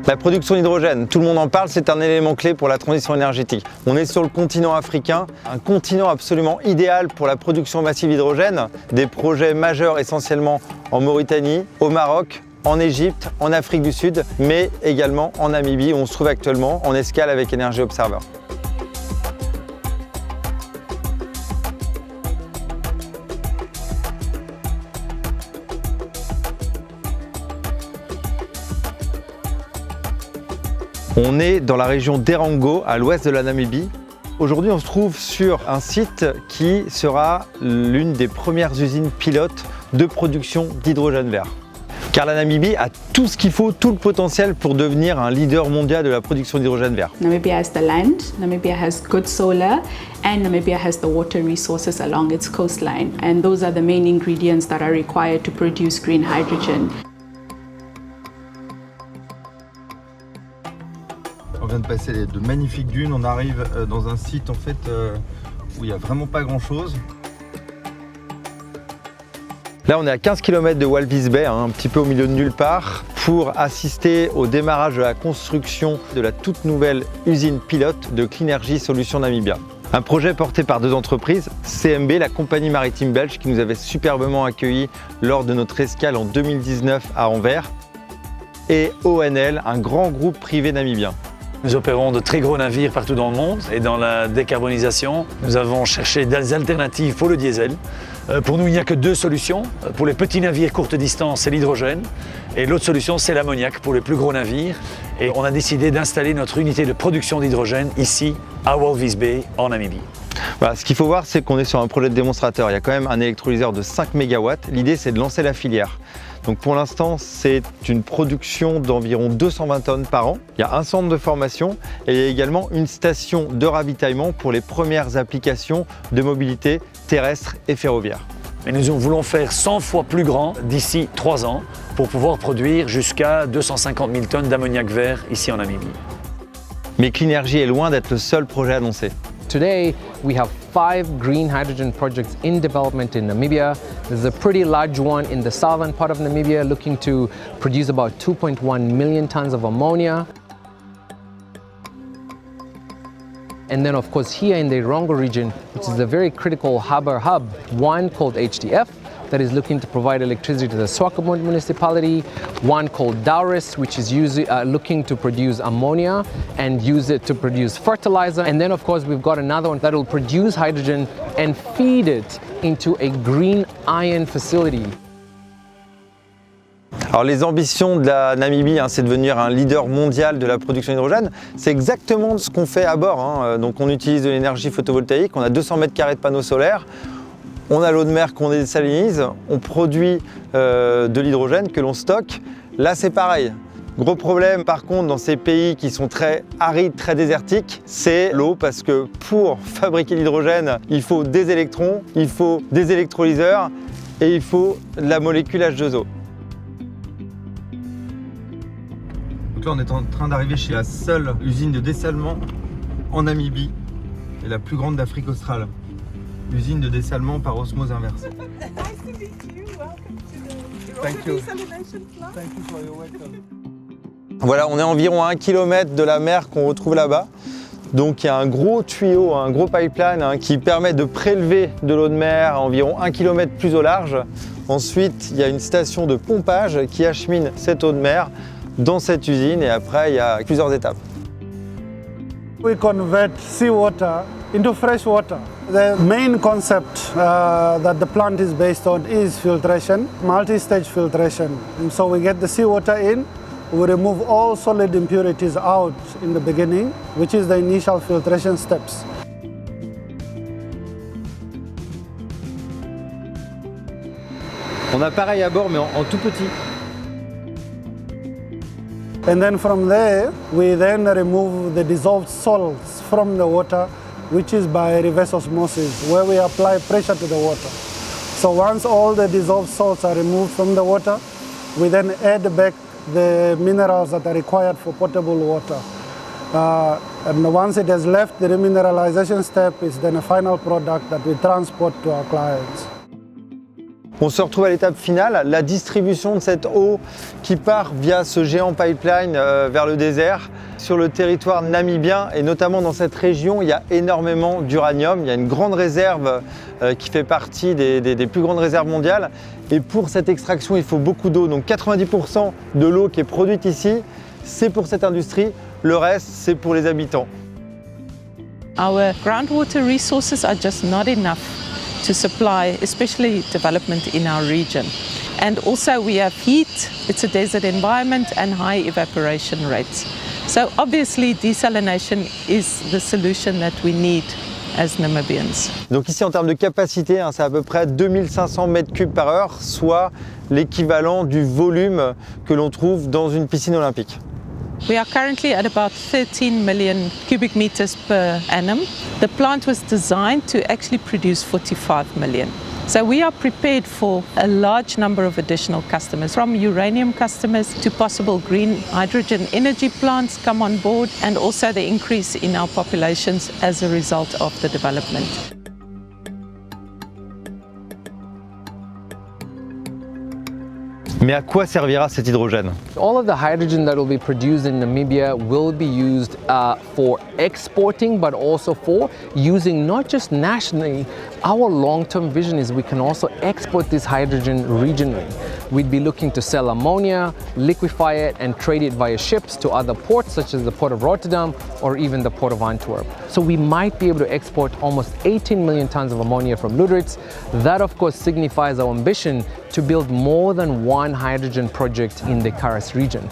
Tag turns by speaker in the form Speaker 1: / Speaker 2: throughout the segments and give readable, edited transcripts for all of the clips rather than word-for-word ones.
Speaker 1: La production d'hydrogène, tout le monde en parle, c'est un élément clé pour la transition énergétique. On est sur le continent africain, un continent absolument idéal pour la production massive d'hydrogène. Des projets majeurs essentiellement en Mauritanie, au Maroc, en Égypte, en Afrique du Sud, mais également en Namibie où on se trouve actuellement en escale avec Energy Observer. On est dans la région d'Erango, à l'ouest de la Namibie. Aujourd'hui, on se trouve sur un site qui sera l'une des premières usines pilotes de production d'hydrogène vert. Car la Namibie a tout ce qu'il faut, tout le potentiel pour devenir un leader mondial de la production d'hydrogène vert.
Speaker 2: Namibia has the land, Namibia has good solar, and Namibia has the water resources along its coastline. And those are the main ingredients that are required to produce green hydrogen.
Speaker 3: On vient de passer de magnifiques dunes, on arrive dans un site en fait où il n'y a vraiment pas grand chose.
Speaker 1: Là on est à 15 km de Walvis Bay, un petit peu au milieu de nulle part, pour assister au démarrage de la construction de la toute nouvelle usine pilote de Cleanergy Solutions Namibia. Un projet porté par deux entreprises, CMB, la compagnie maritime belge qui nous avait superbement accueillis lors de notre escale en 2019 à Anvers, et ONL, un grand groupe privé namibien.
Speaker 4: Nous opérons de très gros navires partout dans le monde et dans la décarbonisation, nous avons cherché des alternatives pour le diesel. Pour nous, il n'y a que deux solutions. Pour les petits navires courte distance, c'est l'hydrogène et l'autre solution, c'est l'ammoniac pour les plus gros navires. Et on a décidé d'installer notre unité de production d'hydrogène ici, à Walvis Bay, en Namibie.
Speaker 1: Voilà, ce qu'il faut voir, c'est qu'on est sur un projet de démonstrateur. Il y a quand même un électrolyseur de 5 MW. L'idée, c'est de lancer la filière. Donc pour l'instant, c'est une production d'environ 220 tonnes par an. Il y a un centre de formation et il y a également une station de ravitaillement pour les premières applications de mobilité terrestre et ferroviaire.
Speaker 4: Mais nous voulons faire 100 fois plus grand d'ici 3 ans pour pouvoir produire jusqu'à 250 000 tonnes d'ammoniac vert ici en Namibie.
Speaker 1: Mais Cleanergy est loin d'être le seul projet annoncé.
Speaker 5: Today, we have 5 green hydrogen projects in development in Namibia. There's a pretty large one in the southern part of Namibia looking to produce about 2.1 million tons of ammonia. And then of course here in the Erongo region, which is a very critical hub, one called HDF, that is looking to provide electricity to the Swakopmund municipality, one called Dauris, which is looking to produce ammonia and use it to produce fertilizer. And then of course we've got another one that will produce hydrogen and feed it into a green iron facility.
Speaker 1: Alors les ambitions de la Namibie, c'est de devenir un leader mondial de la production d'hydrogène. C'est exactement ce qu'on fait à bord. Donc on utilise de l'énergie photovoltaïque, on a 200 mètres carrés de panneaux solaires. On a l'eau de mer qu'on désalinise, on produit de l'hydrogène que l'on stocke. Là, c'est pareil. Gros problème, par contre, dans ces pays qui sont très arides, très désertiques, c'est l'eau parce que pour fabriquer l'hydrogène, il faut des électrons, il faut des électrolyseurs et il faut de la molécule H2O.
Speaker 3: Donc là, on est en train d'arriver chez la seule usine de dessalement en Namibie et la plus grande d'Afrique australe. Usine de dessalement par osmose inverse.
Speaker 6: Nice to meet you. Welcome to the
Speaker 3: Thank you.
Speaker 6: Desalination Plant.
Speaker 3: Thank you for your welcome.
Speaker 1: Voilà, on est environ à 1 km de la mer qu'on retrouve là-bas. Donc il y a un gros tuyau, un gros pipeline qui permet de prélever de l'eau de mer à environ 1 km plus au large. Ensuite, il y a une station de pompage qui achemine cette eau de mer dans cette usine et après, il y a plusieurs étapes.
Speaker 7: We convert seawater into fresh water. The main concept that the plant is based on is filtration, multi-stage filtration. And so we get the seawater in, we remove all solid impurities out in the beginning, which is the initial filtration steps.
Speaker 1: On a pareil à bord mais en tout petit.
Speaker 7: And then from there, we then remove the dissolved salts from the water, which is by reverse osmosis, where we apply pressure to the water. So once all the dissolved salts are removed from the water, we then add back the minerals that are required for potable water. And once it has left the remineralization step, it's then a final product that we transport to our clients.
Speaker 1: On se retrouve à l'étape finale, la distribution de cette eau qui part via ce géant pipeline vers le désert. Sur le territoire namibien et notamment dans cette région, il y a énormément d'uranium. Il y a une grande réserve qui fait partie des plus grandes réserves mondiales. Et pour cette extraction, il faut beaucoup d'eau. Donc 90% de l'eau qui est produite ici, c'est pour cette industrie. Le reste, c'est pour les habitants.
Speaker 8: Our groundwater resources are just not enough to supply, especially development in our region. And also we have heat, it's a desert environment, and high evaporation rates. So obviously desalination is the solution that we need as Namibians.
Speaker 1: Donc ici en termes de capacité, c'est à peu près 2500 mètres cubes par heure, soit l'équivalent du volume que l'on trouve dans une piscine olympique.
Speaker 8: We are currently at about 13 million cubic meters per annum. The plant was designed to actually produce 45 million. So we are prepared for a large number of additional customers, from uranium customers to possible green hydrogen energy plants come on board, and also the increase in our populations as a result of the development.
Speaker 1: Mais à quoi servira cet hydrogène?
Speaker 5: All of the hydrogen that will be produced in Namibia will be used for exporting, but also for using not just nationally. Our long-term vision is we can also export this hydrogen regionally. We'd be looking to sell ammonia, liquefy it, and trade it via ships to other ports such as the port of Rotterdam or even the port of Antwerp. So we might be able to export almost 18 million tons of ammonia from Lüderitz. That of course signifies our ambition to build more than one hydrogen project in the Karas region.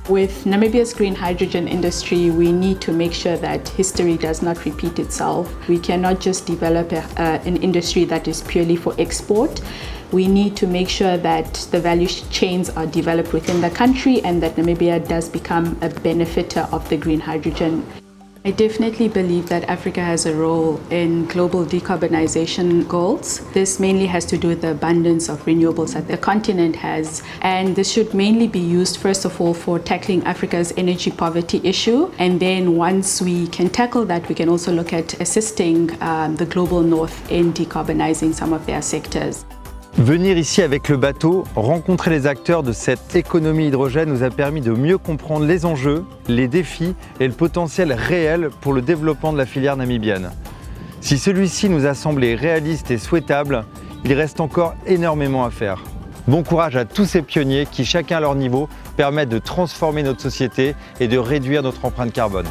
Speaker 2: With Namibia's green hydrogen industry, we need to make sure that history does not repeat itself. We cannot just develop an industry that is purely for export. We need to make sure that the value chains are developed within the country and that Namibia does become a benefiter of the green hydrogen. I definitely believe that Africa has a role in global decarbonization goals. This mainly has to do with the abundance of renewables that the continent has. And this should mainly be used, first of all, for tackling Africa's energy poverty issue. And then once we can tackle that, we can also look at assisting the global north in decarbonizing some of their sectors.
Speaker 1: Venir ici avec le bateau, rencontrer les acteurs de cette économie hydrogène nous a permis de mieux comprendre les enjeux, les défis et le potentiel réel pour le développement de la filière namibienne. Si celui-ci nous a semblé réaliste et souhaitable, il reste encore énormément à faire. Bon courage à tous ces pionniers qui, chacun à leur niveau, permettent de transformer notre société et de réduire notre empreinte carbone.